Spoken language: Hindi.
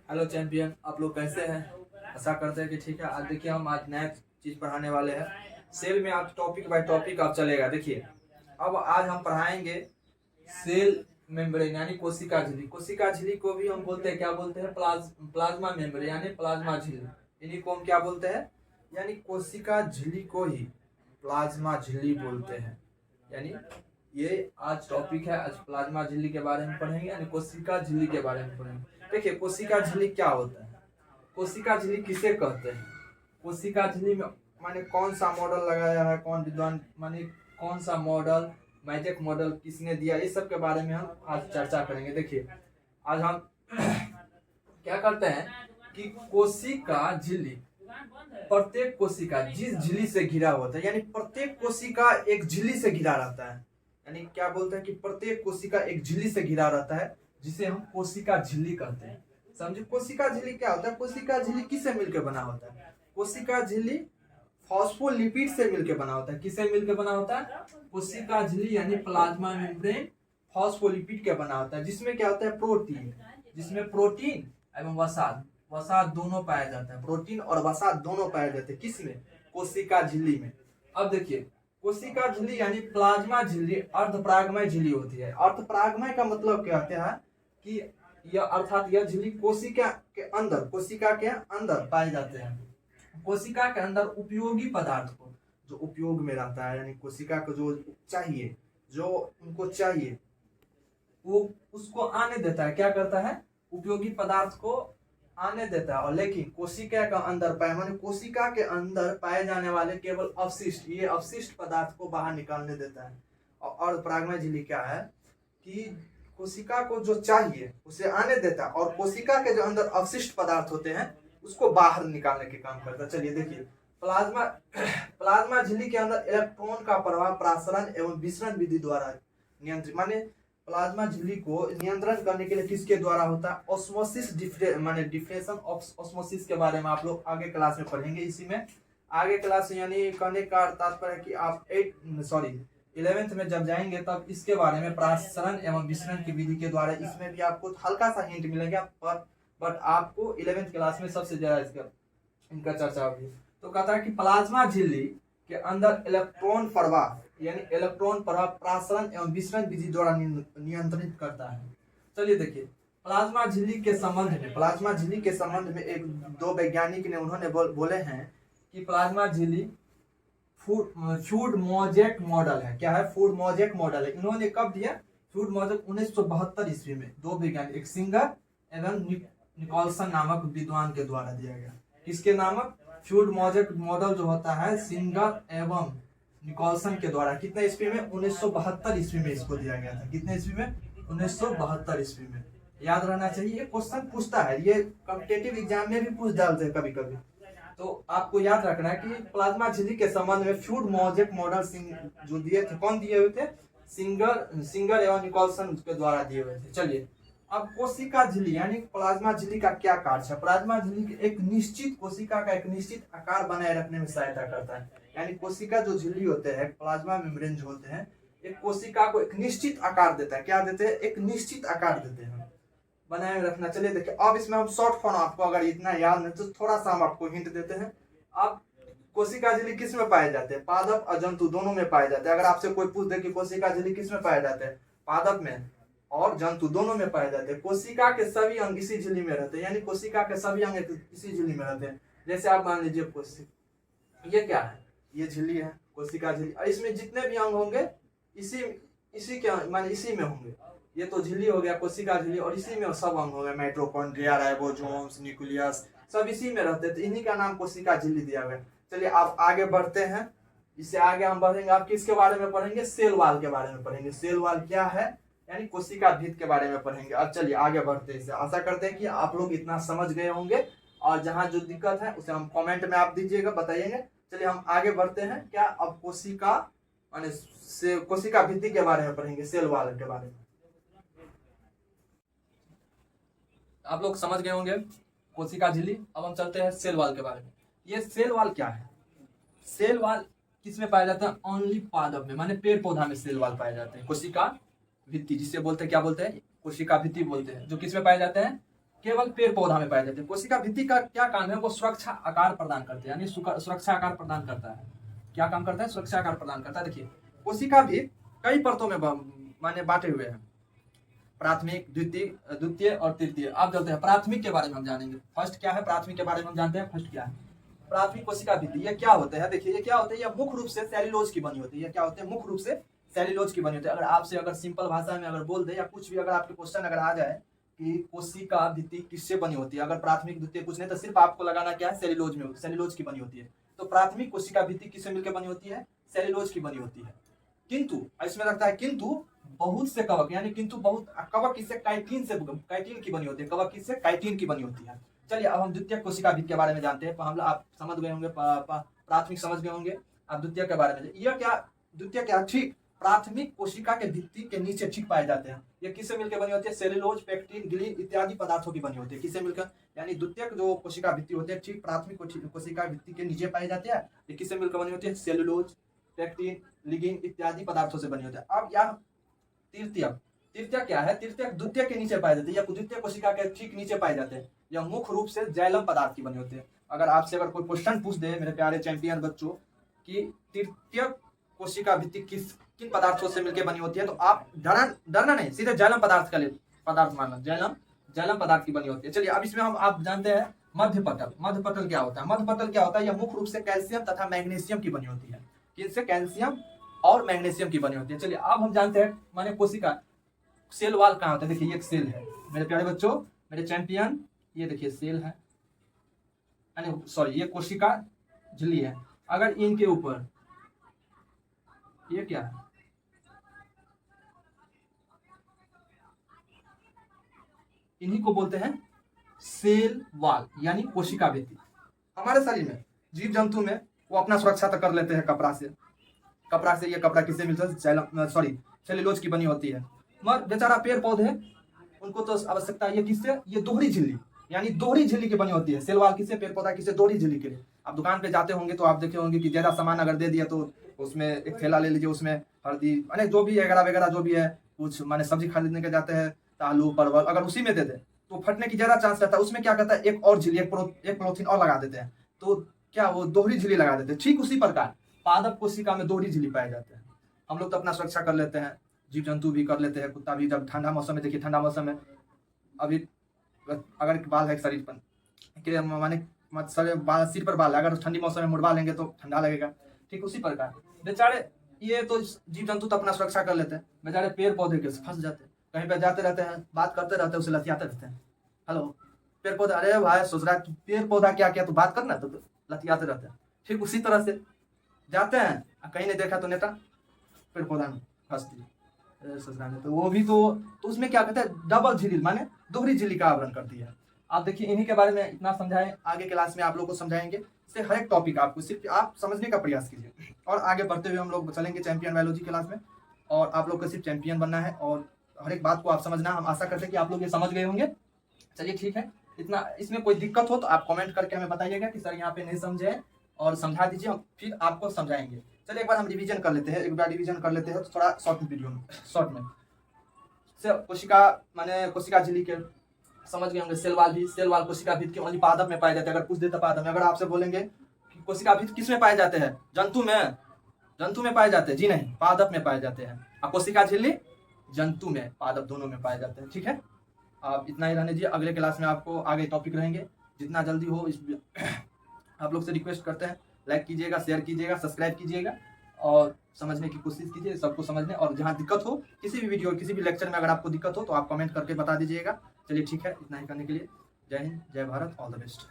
हेलो चैंपियन, आप लोग कैसे हैं? आशा करते हैं कि ठीक है। आज देखिए हम आज नया चीज पढ़ाने वाले हैं। सेल में आज टॉपिक बाय टॉपिक आप चलेगा। देखिए अब आज हम पढ़ाएंगे सेल मेम्ब्रेन यानी कोशिका झिल्ली। कोशिका झिल्ली को भी हम बोलते हैं, क्या बोलते हैं? प्लाज्मा मेम्ब्रेन यानी प्लाज्मा झिल्ली। इन्हीं को हम क्या बोलते हैं? यानी कोशिका झिल्ली को ही प्लाज्मा झिल्ली बोलते हैं। यानी ये आज टॉपिक है। आज प्लाज्मा झिल्ली के बारे में पढ़ेंगे यानी कोशिका झिल्ली के बारे में पढ़ेंगे। देखिए कोशिका झिल्ली क्या होता है, कोशिका झिल्ली किसे कहते हैं, कोशिका झिल्ली में माने कौन सा मॉडल लगाया है, कौन विद्वान माने कौन सा मॉडल, मैजिक मॉडल किसने दिया, इस सब के बारे में हम आज चर्चा करेंगे। देखिए आज हम क्या करते हैं कि कोशिका झिल्ली, प्रत्येक कोशिका जिस झिल्ली से घिरा होता है यानी प्रत्येक कोशिका एक झिल्ली से घिरा रहता है। यानी क्या बोलते हैं कि प्रत्येक कोशिका एक झिल्ली से घिरा रहता है, जिसे हम कोशिका झिल्ली कहते हैं। समझे? कोशिका झिल्ली क्या होता है? कोशिका झिल्ली किससे मिलकर बना होता है? कोशिका झिल्ली फॉस्फोलिपिड से मिलकर बना होता है। किससे मिलकर बना होता है? कोशिका झिल्ली यानी प्लाज्मा मेम्ब्रेन फॉस्फोलिपिड के बना होता है, जिसमें क्या होता है? प्रोटीन, जिसमें प्रोटीन एवं वसा वसा दोनों पाया जाता है। प्रोटीन और वसा दोनों पाए जाते हैं। किसमें? कोशिका झिल्ली में। अब देखिए कोशिका झिल्ली यानी प्लाज्मा झिल्ली अर्धपरागमय झिल्ली होती है। अर्धपरागमय का मतलब क्या होता है कि यह अर्थात यह झिल्ली कोशिका के अंदर, कोशिका के अंदर पाए जाते हैं। कोशिका के अंदर उपयोगी पदार्थ को, जो उपयोग में रहता है यानी कोशिका को जो चाहिए, जो उनको चाहिए वो उसको आने देता है। क्या करता है? उपयोगी पदार्थ को आने देता है। और लेकिन कोशिका का अंदर पाए माने कोशिका के अंदर पाए जाने वाले केवल अवशिष्ट, ये अवशिष्ट पदार्थ को बाहर निकालने देता है। और प्रागमय झिल्ली क्या है कि कोशिका को जो चाहिए उसे आने देता है और कोशिका के जो अंदर अवशिष्ट पदार्थ होते हैं उसको बाहर निकालने के काम करता है। चलिए देखिए प्लाज्मा झिल्ली के अंदर इलेक्ट्रॉन का प्रवाह प्रासरण एवं विसरण विधि द्वारा नियंत्रित, माने प्लाज्मा झिल्ली को नियंत्रण करने के लिए किसके द्वारा होता है? ऑस्मोसिस माने डिफ्रेक्शन ऑफ ऑस्मोसिस के बारे में आप लोग आगे क्लास में पढ़ेंगे। इसी में आगे क्लास यानी कहने का तात्पर्य है कि आप 11th में जब जाएंगे तब इसके बारे में प्रासरण एवं विसरण की विधि के द्वारा इसमें भी आपको हल्का सा हिंट मिलेगा, बट आपको 11th क्लास में सबसे ज्यादा इनका चर्चा होगी। तो कहता है कि प्लाज्मा झिल्ली के अंदर इलेक्ट्रॉन प्रवाह यानी इलेक्ट्रॉन प्रवाह प्रासरण एवं विसरण विधि द्वारा नियंत्रित करता है। चलिए देखिए प्लाज्मा झिल्ली के संबंध में, प्लाज्मा झिल्ली के संबंध में एक दो वैज्ञानिक ने उन्होंने बोले हैं कि प्लाज्मा झिल्ली फूड मोजेक मॉडल है। क्या है? फूड मोजेक मॉडल है। इन्होंने कब दिया? फूड मोजेक 1972 ईस्वी में दो वैज्ञानिक, एक सिंगर एवं निकोलसन नामक विद्वान के द्वारा दिया गया। किसके नामक? फूड मोजेक मॉडल जो होता है सिंगर एवं निकोलसन के द्वारा। कितने ईस्वी में? 1972 ईस्वी में इसको दिया गया था। कितने ईस्वी में? 1972 ईस्वी में। याद रहना चाहिए, क्वेश्चन पूछता है, ये कॉम्पिटिटिव एग्जाम में भी पूछ डालते हैं कभी कभी, तो आपको याद रखना है कि प्लाज्मा झिल्ली के संबंध में फ्यूड मोजेक मॉडल जो दिए थे, कौन दिए हुए थे? सिंगर एवं निकोलसन के द्वारा दिए हुए थे। चलिए अब कोशिका झिल्ली यानी प्लाज्मा झिल्ली का क्या कार्य है? प्लाज्मा झिल्ली एक निश्चित कोशिका का एक निश्चित आकार बनाए रखने में सहायता करता है। यानी कोशिका जो झिल्ली होते हैं, प्लाज्मा मेम्ब्रेन जो होते हैं, एक कोशिका को एक निश्चित आकार देता है। क्या देते हैं? एक निश्चित आकार देते हैं, बनाए रखना। चलिए देखिए अब इसमें हम शॉर्ट फॉर्म, आपको अगर इतना याद नहीं तो थोड़ा सा हम आपको हिंट देते हैं। अब कोशिका झिल्ली किस में पाए जाते हैं? पादप और जंतु दोनों में पाए जाते हैं। अगर आपसे कोई पूछ दे कि कोशिका झिल्ली किस में पाए जाते हैं? पादप में और जंतु दोनों में पाए जाते हैं। कोशिका के सभी अंग इसी झिल्ली में रहते हैं, यानी कोशिका के सभी अंग इसी झिल्ली में रहते हैं। जैसे आप मान लीजिए कोशिका, ये क्या है? ये झिल्ली है, कोशिका झिल्ली, और इसमें जितने भी अंग होंगे इसी के माने इसी में होंगे। ये तो झिल्ली हो गया, कोशिका झिल्ली, और इसी में सब अंग हो गए, माइटोकॉन्ड्रिया, राइबोसोम्स, न्यूक्लियस, सब इसी में रहते हैं। तो इन्हीं का नाम कोशिका झिल्ली दिया गया। चलिए आप आगे बढ़ते हैं। इससे आगे हम बढ़ेंगे, आप किसके बारे में पढ़ेंगे? सेल वॉल के बारे में पढ़ेंगे। सेल वॉल क्या है यानी कोशिका भित्ति के बारे में पढ़ेंगे। अब चलिए आगे बढ़ते हैं। आशा करते हैं कि आप लोग इतना समझ गए होंगे, और जहां जो दिक्कत है उसे हम कमेंट में आप दीजिएगा, बताइएगा। चलिए हम आगे बढ़ते हैं। क्या अब कोशिका माने कोशिका भित्ति के बारे में पढ़ेंगे, सेल वॉल के बारे में। आप लोग समझ गए होंगे कोशिका झिल्ली। अब हम चलते हैं सेल वॉल के बारे में। ये सेल वॉल क्या है? सेल वॉल किस में पाया जाता है? ओनली पादप में, माने पेड़ पौधा में सेल वॉल पाए जाते हैं। कोशिका भित्ति जिसे बोलते हैं, क्या बोलते हैं? कोशिका भित्ति बोलते हैं। जो किस में पाए जाते हैं? केवल पेड़ पौधा में पाए जाते हैं। कोशिका भित्ति का क्या काम है, वो सुरक्षा आकार प्रदान करते हैं, यानी सुरक्षा आकार प्रदान करता है। क्या काम करता है, सुरक्षा आकार प्रदान करता है। देखिए कोशिका भी कई परतों में माने बांटे हुए हैं, प्राथमिक, द्वितीय और तृतीय। आप चलते हैं प्राथमिक के बारे में हम जानेंगे। फर्स्ट क्या है, प्राथमिक के बारे में हम जानते हैं। फर्स्ट क्या है प्राथमिक कोशिका भित्ति, ये क्या होते हैं। देखिए ये क्या होते हैं, ये मुख्य रूप से सेल्यूलोज की बनी होती है। ये क्या होते हैं, मुख्य रूप से सेल्यूलोज की बनी होती है। अगर आपसे अगर सिंपल भाषा में अगर बोल दे या कुछ भी अगर आपके क्वेश्चन अगर आ जाए कि कोशिका भित्ति किससे बनी होती है, अगर प्राथमिक द्वितीय कुछ नहीं तो सिर्फ आपको लगाना क्या है, सेल्यूलोज में, सेल्यूलोज की बनी होती है। तो प्राथमिक कोशिका भित्ति किससे मिलकर बनी होती है, सेल्यूलोज की बनी होती है। किंतु इसमें लगता है किंतु बहुत से कवक, यानी किंतु बहुत कवक किससे, काइटिन से, काइटिन की बनी होती है। कवक किससे, काइटिन की बनी होती है। चलिए अब हम द्वितीय कोशिका भित्ति के बारे में जानते हैं। हम आप समझ गए होंगे, प्राथमिक समझ गए होंगे, आप द्वितीय के बारे में। यह क्या, द्वितीय क्या, ठीक प्राथमिक कोशिका के भित्ति के नीचे ठीक पाए जाते हैं। ये किससे मिलकर बनी होती है, सेल्यूलोज, पेक्टिन, ग्लिन इत्यादि पदार्थों की बनी होती है। किससे मिलकर, यानी द्वितीय जो कोशिका भित्ति होती है ठीक प्राथमिक कोशिका भित्ति के नीचे पाए जाते हैं। ये किससे मिलकर बनी होती है, सेल्यूलोज, पेक्टिन, लिग्निन इत्यादि पदार्थों से बनी होती है। अब यह तृतीय, तृतीय क्या है, तृतीय द्वितीय के नीचे पाए जाते हैं या द्वितीय कोशिका के ठीक नीचे पाए जाते हैं। यह मुख्य रूप से जैलम पदार्थ की बनी होती है। अगर आपसे अगर कोई क्वेश्चन पूछ दे मेरे प्यारे चैंपियन बच्चों कि तृतीय कोशिका भित्ति किन पदार्थों से मिलकर बनी होती है, तो आप डरना नहीं, सीधे जैलम पदार्थ का पदार्थ मानना, जैलम पदार्थ की बनी होती है। चलिए अब इसमें हम आप जानते हैं मध्य पटल। मध्य पटल क्या होता है, मध्य पटल क्या होता है, यह मुख्य रूप से कैल्शियम तथा मैग्नीशियम की बनी होती है। किससे, कैल्शियम और मैग्नीशियम की बनी होती है। चलिए अब हम जानते हैं माने कोशिका सेल वाल कहाँ होता है। देखिए ये एक सेल है मेरे प्यारे बच्चों, मेरे चैंपियन, ये देखिए सेल है, सॉरी ये कोशिका झिल्ली है। अगर इनके ऊपर ये क्या है, इन्हीं को बोलते हैं सेल वाल, यानी कोशिका भित्ति। हमारे शरीर में जीव जंतु में वो अपना सुरक्षा तो कर लेते हैं कपड़ा से। ये कपड़ा किससे मिलता है, सॉरी सेल्यूलोज की बनी होती है। मगर बेचारा पेड़ पौधे उनको तो आवश्यकता है किससे, ये दोहरी झिल्ली, यानी दोहरी झिल्ली की बनी होती है। सेल वाल किससे, पेड़ पौधा किससे, दोहरी झिल्ली के लिए। आप दुकान पे जाते होंगे तो आप देखे होंगे कि ज्यादा सामान अगर दे दिया तो उसमें एक थैला ले लीजिए, उसमें हल्दी अनेक जो भी वगैरह जो भी है, कुछ माने सब्जी खरीदने के जाते हैं, आलू परवल अगर उसी में दे दे तो फटने की ज्यादा चांस रहता है। उसमें क्या करता है, एक और झिल्ली, एक पोलोथीन और लगा देते हैं, तो क्या वो दोहरी झिल्ली लगा देते हैं। ठीक उसी प्रकार पादप कोशिका में दोहरी झिल्ली पाए जाते हैं। हम लोग तो अपना सुरक्षा कर लेते हैं, जीव जंतु भी कर लेते हैं, कुत्ता भी। जब ठंडा मौसम में, देखिए ठंडा मौसम में अभी अगर बाल है शरीर पर, माने सिर पर बाल है, अगर ठंडी मौसम में मुड़वा लेंगे तो ठंडा लगेगा। ठीक उसी प्रकार बेचारे ये तो जीव जंतु तो अपना सुरक्षा कर लेते हैं, बेचारे पेड़ पौधे के फंस जाते हैं, कहीं पे जाते रहते हैं, बात करते रहते हैं, उसे लतियाते रहते हैं। हेलो पेड़ पौधा, अरे भाई सोच रहा है पेड़ पौधा क्या किया, तो बात करना, तो लतियाते रहते हैं। ठीक उसी तरह से जाते हैं, कहीं नहीं देखा तो नेता पेड़ पौधा में फंस दिया ससुराल में, तो वो भी तो उसमें क्या कहते हैं, डबल झिल्ली माने दोहरी झिल्ली का आवरण करती है। आप देखिए इन्हीं के बारे में इतना समझाएं, आगे क्लास में आप लोगों को समझाएंगे। इससे हर एक टॉपिक आपको सिर्फ आप समझने का प्रयास कीजिए, और आगे बढ़ते हुए हम लोग चलेंगे चैंपियन बायोलॉजी क्लास में, और आप लोग को सिर्फ चैंपियन बनना है और हर एक बात को आप समझना। हम आशा करते हैं कि आप लोग ये समझ गए होंगे। चलिए ठीक है, इतना। इसमें कोई दिक्कत हो तो आप कमेंट करके हमें बताइएगा कि सर यहाँ पे नहीं समझे, और समझा दीजिए, हम फिर आपको समझाएंगे। चलिए एक बार हम रिवीजन कर लेते हैं, तो थोड़ा शॉर्ट में कोशिका माने कोशिका झिल्ली के समझ गए होंगे। सेल वाल कोशिका भित्ति के ओनली पादप में पाए जाते हैं। अगर पूछ देता पादप में, अगर आपसे बोलेंगे कि कोशिका भित्ति किस में पाए जाते हैं, जंतु में पाए जाते हैं, जी नहीं, पादप में पाए जाते हैं। और कोशिका झिल्ली जंतु में, पादप दोनों में पाए जाते हैं। ठीक है, आप इतना ही रहने दीजिए, अगले क्लास में आपको आगे टॉपिक रहेंगे। जितना जल्दी हो आप लोग से रिक्वेस्ट करते हैं, लाइक कीजिएगा, शेयर कीजिएगा, सब्सक्राइब कीजिएगा, और समझने की कोशिश कीजिए, सबको समझने। और जहाँ दिक्कत हो, किसी भी वीडियो, किसी भी लेक्चर में अगर आपको दिक्कत हो तो आप कमेंट करके बता दीजिएगा। चलिए ठीक है, इतना ही करने के लिए जय हिंद, जय भारत, ऑल द बेस्ट।